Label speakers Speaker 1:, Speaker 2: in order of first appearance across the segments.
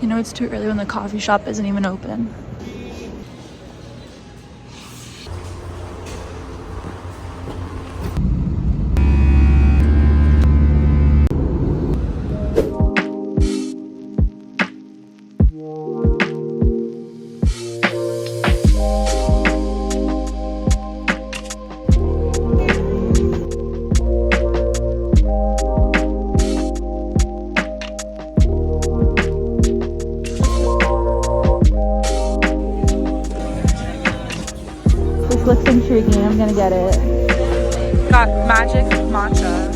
Speaker 1: You know it's too early when the coffee shop isn't even open. Looks intriguing. I'm gonna get it. Got magic matcha.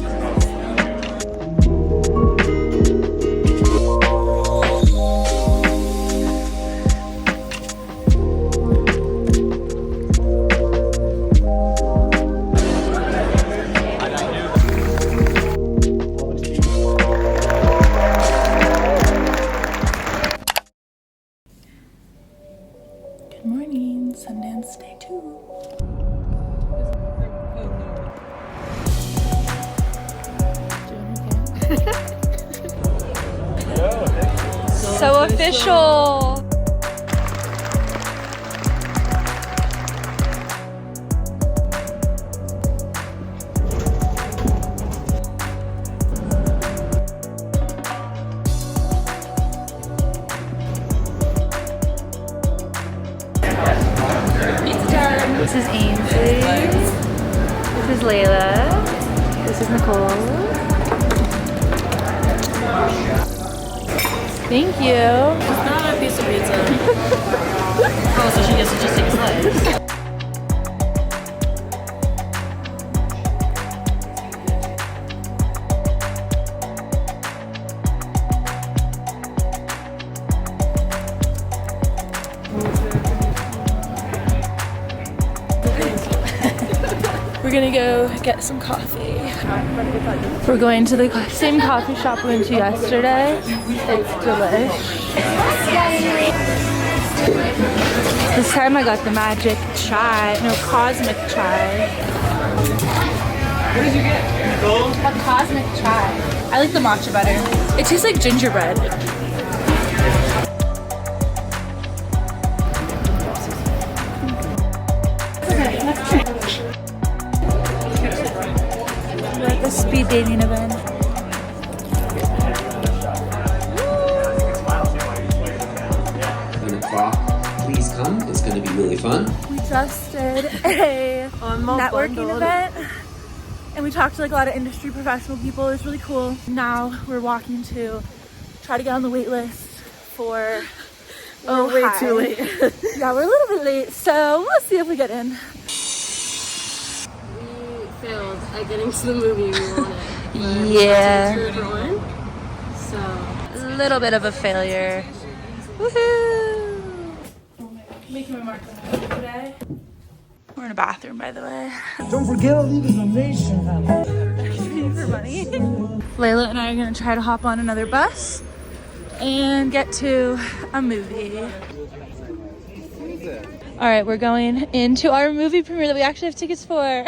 Speaker 1: Good morning, Sundance Day 2. So official. This is Ainsley. This is Layla. This is Nicole. Thank you.
Speaker 2: It's not a piece of pizza. Oh, so she gets to just take a slice.
Speaker 1: We're gonna go get some coffee. We're going to the same coffee shop we went to yesterday. It's delish. This time I got the magic chai, no, cosmic chai.
Speaker 3: What did you get?
Speaker 1: A cosmic chai. I like the matcha better. It tastes like gingerbread. We're at the speed dating event.
Speaker 3: Please come. It's going to be really fun.
Speaker 1: We just did a networking event, and we talked to like a lot of industry professional people. It was really cool. Now we're walking to try to get on the wait list for.
Speaker 2: We're way too late.
Speaker 1: Yeah, we're a little bit late, so we'll see if we get in.
Speaker 2: We failed at getting to the movie we wanted.
Speaker 1: Yeah.
Speaker 2: So
Speaker 1: A little bit of a failure. Woohoo! Making my mark today. We're in a bathroom, by the way.
Speaker 4: Don't forget to leave a donation.
Speaker 1: For money. Layla and I are gonna try to hop on another bus and get to a movie. All right, we're going into our movie premiere that we actually have tickets for.
Speaker 2: oh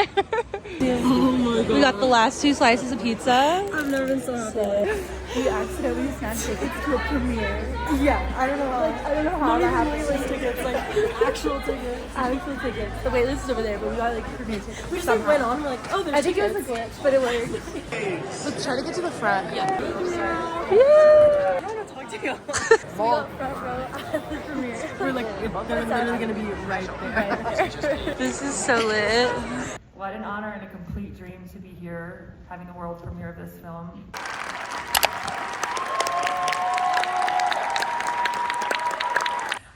Speaker 2: my god.
Speaker 1: We got the last 2 slices of pizza.
Speaker 2: I've never been so happy.
Speaker 1: We accidentally snatched tickets to a premiere.
Speaker 2: Yeah, I don't know how that happened.
Speaker 1: Waitlist tickets, like actual tickets. Actual tickets. The waitlist is over there, but we got like premiere tickets.
Speaker 2: We just like went on, we're like, oh, there's
Speaker 1: I think
Speaker 2: tickets.
Speaker 1: it was a glitch, but it worked. Let's try to get to the front.
Speaker 2: Yeah.
Speaker 1: Yeah.
Speaker 2: I want to talk to you.
Speaker 1: We got front row at the premiere.
Speaker 2: We're like, they're literally going to be right there.
Speaker 1: This is so lit.
Speaker 5: What an honor and a complete dream to be here, having the world premiere of this film.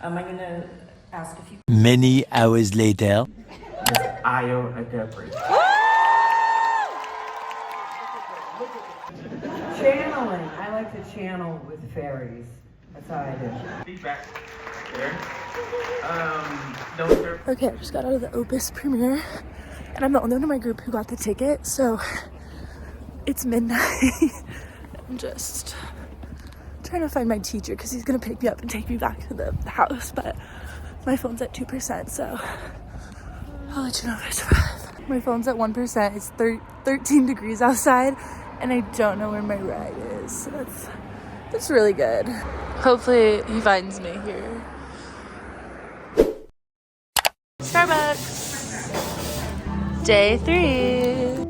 Speaker 5: I'm going to ask a few.
Speaker 6: Many hours later.
Speaker 5: Ayo Adebri. Channeling. I like to channel with fairies. That's how I do.
Speaker 7: Feedback. There. No, sir.
Speaker 1: Okay, I just got out of the Opus premiere, and I'm the only one in my group who got the ticket, so it's midnight. I'm just trying to find my teacher because he's gonna pick me up and take me back to the house, but my phone's at 2%, so I'll let you know if I survive. My phone's at 1%. It's 13 degrees outside, and I don't know where my ride is, so that's It's really good. Hopefully he finds me here. Starbucks. Day 3.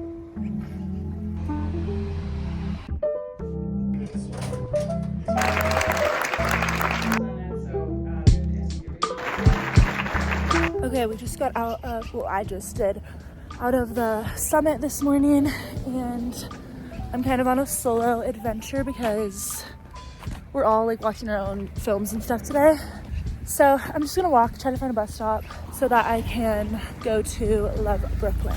Speaker 1: Okay, we just got out of, well, I just did, out of the summit this morning, and I'm kind of on a solo adventure because we're all like watching our own films and stuff today. So I'm just gonna walk, try to find a bus stop so that I can go to Love Brooklyn.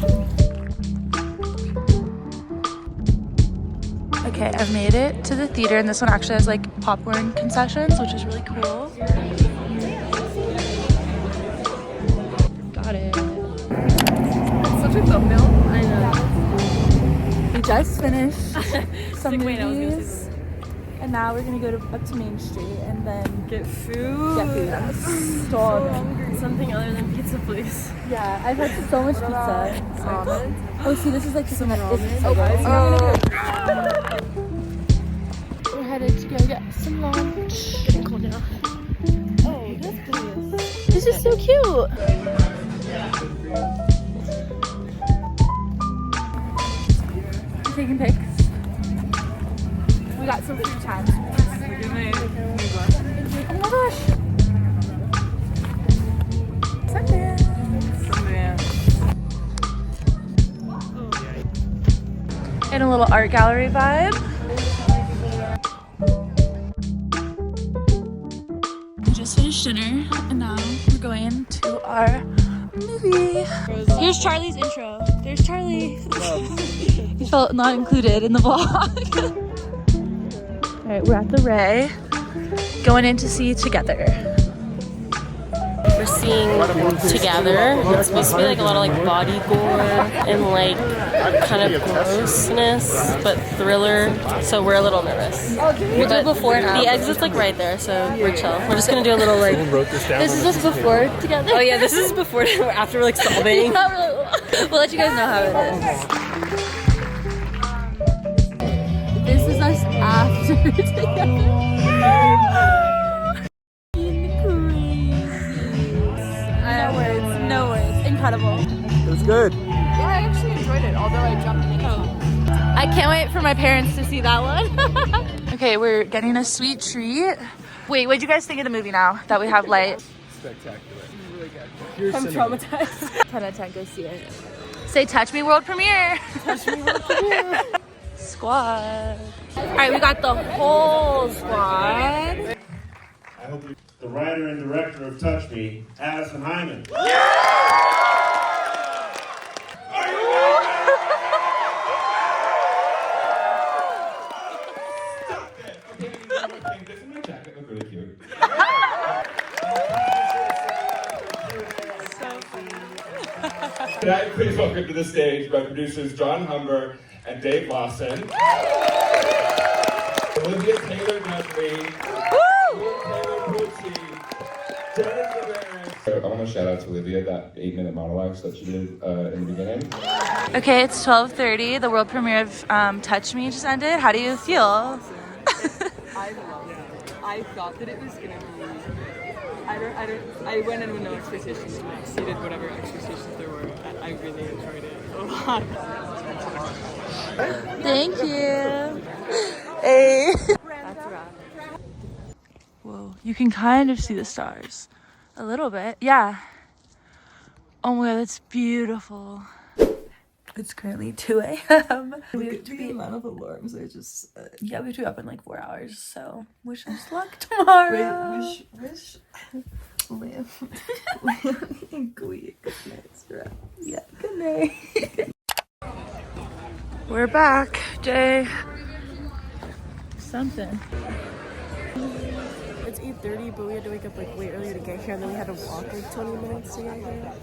Speaker 1: Okay, I've made it to the theater, and this one actually has like popcorn concessions, which is really cool. Got it.
Speaker 2: It's such a thumbnail. I know.
Speaker 1: We just finished some
Speaker 2: Like, wait, I was gonna say
Speaker 1: movies, and now we're gonna go up to Main Street and then
Speaker 2: Get food.
Speaker 1: I'm
Speaker 2: So
Speaker 1: starving.
Speaker 2: hungry. Something other than pizza, please.
Speaker 1: Yeah, I've had so much pizza.
Speaker 2: Ramen.
Speaker 1: Oh, see, this is like some
Speaker 2: ramen.
Speaker 1: We're headed to go get some lunch.
Speaker 2: Cool now.
Speaker 1: Oh, this is so cute. Taking pics. We got some free time. Oh my gosh. Sundance. And a little art gallery vibe. We just finished dinner and now we're going to our movie. Here's Charlie's intro. There's Charlie. He felt not included in the vlog. All right, we're at the Ray, going in to see Together.
Speaker 2: We're seeing Together. It's supposed to be like a lot of like body gore and like kind of grossness, but thriller. So we're a little nervous. We do before and after. The exit's like right there, so we're chill. We're just gonna do a little like.
Speaker 1: This is us before Together.
Speaker 2: Oh yeah, this is before after we're like sobbing.
Speaker 1: Not really. We'll let you guys know how it is. This is us after Together. No words. Incredible.
Speaker 8: It was good.
Speaker 5: Yeah, I actually enjoyed it, although I jumped in.
Speaker 1: I can't wait for my parents to see that one. Okay, we're getting a sweet treat. Wait, what do you guys think of the movie now that we have light?
Speaker 8: Spectacular. Really good.
Speaker 1: I'm traumatized. 10 out of 10, go see it. Say touch me world premiere. Touch me world premiere. Squad. All right, we got the whole squad.
Speaker 9: I hope the writer and director of Touch Me, Addison Hyman. Can I please welcome to the stage my producers John Humber and Dave Lawson. Olivia Taylor-Dudley. I want to shout out to Olivia, that 8-minute monologue that she did in the beginning.
Speaker 1: Okay, it's 12:30. The world premiere of Touch Me just ended. How do you feel?
Speaker 10: I loved it. I thought that it was gonna be. I went in with no expectations and I exceeded whatever expectations there were. I really enjoyed it a lot.
Speaker 1: Thank you. Hey.
Speaker 10: That's a wrap.
Speaker 1: Whoa, you can kind of see the stars. A little bit, yeah. Oh my god, that's beautiful. It's currently 2 a.m. We have to be
Speaker 10: amount of alarms. I just
Speaker 1: yeah, we have to be up in like 4 hours. So wish us luck tomorrow.
Speaker 10: wish Liam and Glee good night's rest.
Speaker 1: Yeah, good night. We're back, day something.
Speaker 2: It's 8:30, but we had to wake up like way earlier to get here, and then we had to walk like 20 minutes to get here.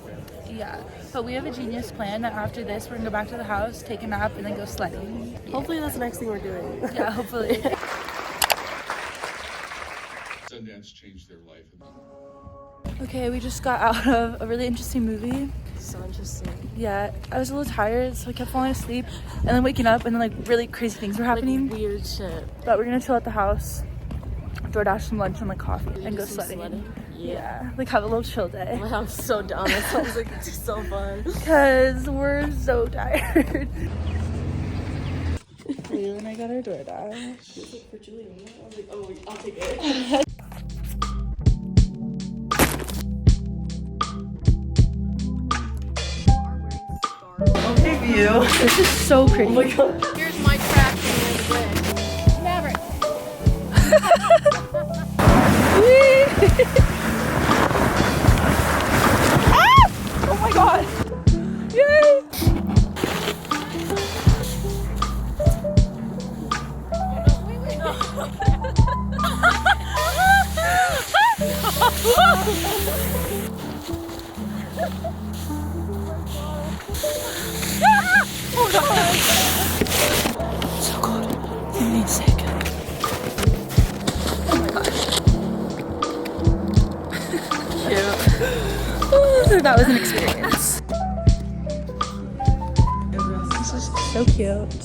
Speaker 1: Yeah, but we have a genius plan that after this, we're gonna go back to the house, take a nap, and then go sledding. Yeah.
Speaker 2: Hopefully that's the next thing we're doing.
Speaker 1: Yeah, hopefully.
Speaker 9: Sundance changed their life.
Speaker 1: Okay, we just got out of a really interesting movie.
Speaker 2: So interesting.
Speaker 1: Yeah, I was a little tired, so I kept falling asleep, and then waking up, and then like really crazy things were happening.
Speaker 2: Like weird shit.
Speaker 1: But we're gonna chill at the house DoorDash some lunch and like coffee and go sledding. Yeah, like have a little chill day.
Speaker 2: Oh, I'm so down. That sounds like it's so fun.
Speaker 1: Because we're so tired. Leo and I got our DoorDash.
Speaker 2: For Julie, I was like, oh, I'll take it.
Speaker 10: Okay, view.
Speaker 1: This is so pretty.
Speaker 2: Oh my god. Here's my trash in the bridge. Maverick.
Speaker 1: Ah! Oh my god. Yay! Oh god. So cold. I'm getting sick. Oh my gosh. Cute. Ooh, that was an experience. This is so cute.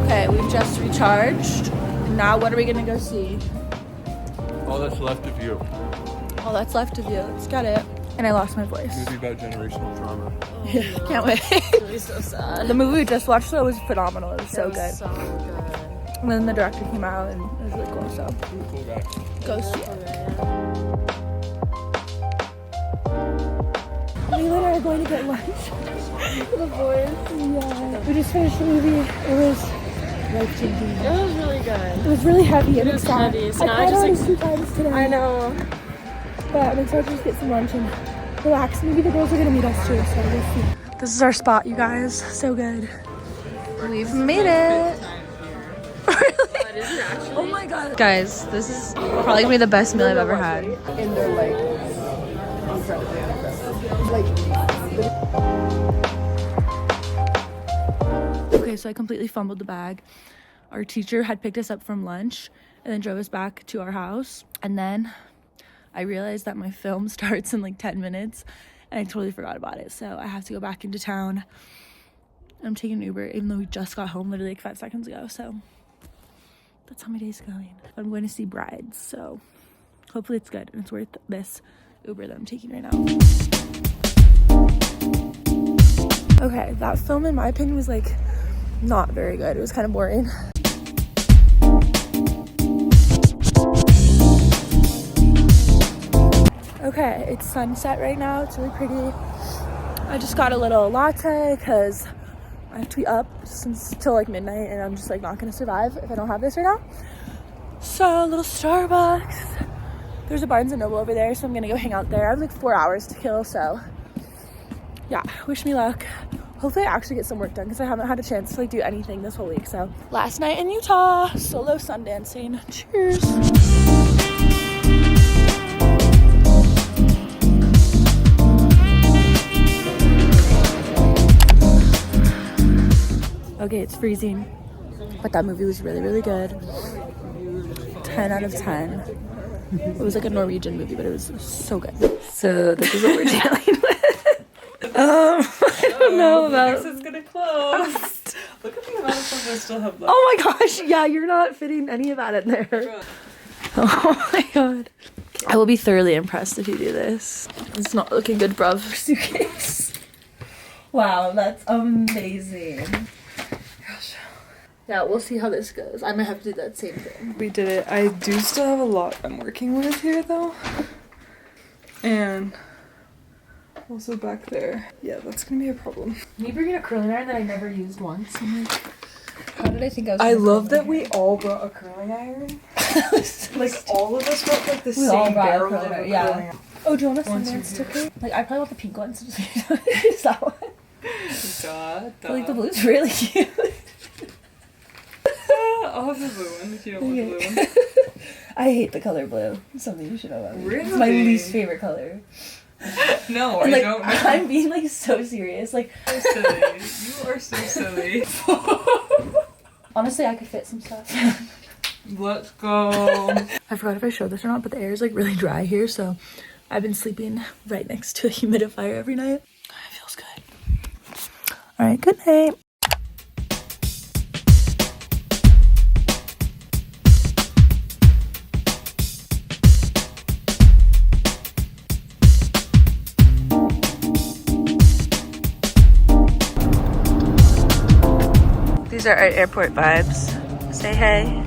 Speaker 1: Okay, we've just recharged. Now what are we gonna go see?
Speaker 8: All that's left of you.
Speaker 1: All that's left of you. Let's get it. And I lost my voice.
Speaker 8: Movie about generational trauma.
Speaker 1: Yeah, can't wait.
Speaker 2: It's really so sad.
Speaker 1: The movie we just watched though was phenomenal. It was so good.
Speaker 2: So good.
Speaker 1: And then the director came out and it was really cool. So
Speaker 8: Cool guy.
Speaker 1: go see it. Leland and I are going to get lunch. The boys. Yeah. We just finished the movie. It was life-changing.
Speaker 2: It was really good.
Speaker 1: It was really heavy.
Speaker 2: It was heavy. So now I
Speaker 1: cried
Speaker 2: just
Speaker 1: already
Speaker 2: like,
Speaker 1: 2 times today.
Speaker 2: I know.
Speaker 1: But I'm excited to just get some lunch and relax. Maybe the girls are gonna meet us too, so we'll see. This is our spot, you guys. So good. We've made it. Really? Oh my god. Guys, this is probably gonna be the best meal I've ever had.
Speaker 10: And they're like incredibly unimpressive.
Speaker 1: Okay, so I completely fumbled the bag. Our teacher had picked us up from lunch and then drove us back to our house. And then I realized that my film starts in like 10 minutes and I totally forgot about it. So I have to go back into town. I'm taking an Uber even though we just got home literally like 5 seconds ago. So that's how my day's going. I'm going to see Brides. So hopefully it's good and it's worth this Uber that I'm taking right now. Okay, that film in my opinion was like not very good. It was kind of boring. Okay, it's sunset right now. It's really pretty. I just got a little latte because I have to be up till like midnight and I'm just like not gonna survive if I don't have this right now. So a little Starbucks. There's a Barnes & Noble over there, so I'm gonna go hang out there. I have like 4 hours to kill, so yeah, wish me luck. Hopefully I actually get some work done because I haven't had a chance to like do anything this whole week. So last night in Utah, solo sundancing. Cheers. Okay, it's freezing, but that movie was really, really good. 10 out of 10. It was like a Norwegian movie, but it was so good. So this is what we're dealing with. I don't know about...
Speaker 10: It's gonna close. Look at the amount of stuff I still have left.
Speaker 1: Oh my gosh, yeah, you're not fitting any of that in there. Oh my god. I will be thoroughly impressed if you do this. It's not looking good, bruv. Suitcase. Wow, that's amazing. Yeah, we'll see how this goes. I might have to do that same thing.
Speaker 10: We did it. I do still have a lot I'm working with here though. And also back there. Yeah, that's gonna be a problem.
Speaker 1: Me bringing a curling iron that I never used once. I'm like, how did I think I was
Speaker 10: I
Speaker 1: gonna
Speaker 10: love
Speaker 1: curl
Speaker 10: that
Speaker 1: my
Speaker 10: we
Speaker 1: hair?
Speaker 10: all brought a curling iron. Like all of us brought like the
Speaker 1: We all
Speaker 10: same
Speaker 1: brought a
Speaker 10: barrel
Speaker 1: curling
Speaker 10: of a
Speaker 1: iron,
Speaker 10: curling
Speaker 1: yeah.
Speaker 10: iron.
Speaker 1: Oh, do you want a
Speaker 10: Once
Speaker 1: Sundance
Speaker 10: you're
Speaker 1: sticker? Like, I probably want the pink one, so just use that one.
Speaker 10: Duh.
Speaker 1: But, like, the blue's really cute.
Speaker 10: I'll have the blue one if you don't want the blue one.
Speaker 1: I hate the color blue. It's something you should know about me.
Speaker 10: Really?
Speaker 1: It's my least favorite color.
Speaker 10: No,
Speaker 1: And,
Speaker 10: I
Speaker 1: like,
Speaker 10: don't.
Speaker 1: I'm being, like, so serious. Like,
Speaker 10: So silly. You are so silly.
Speaker 1: honestly, I could fit some stuff.
Speaker 10: Let's go.
Speaker 1: I forgot if I showed this or not, but the air is like really dry here, so I've been sleeping right next to a humidifier every night. It feels good. All right, good night. These are our airport vibes. Say hey.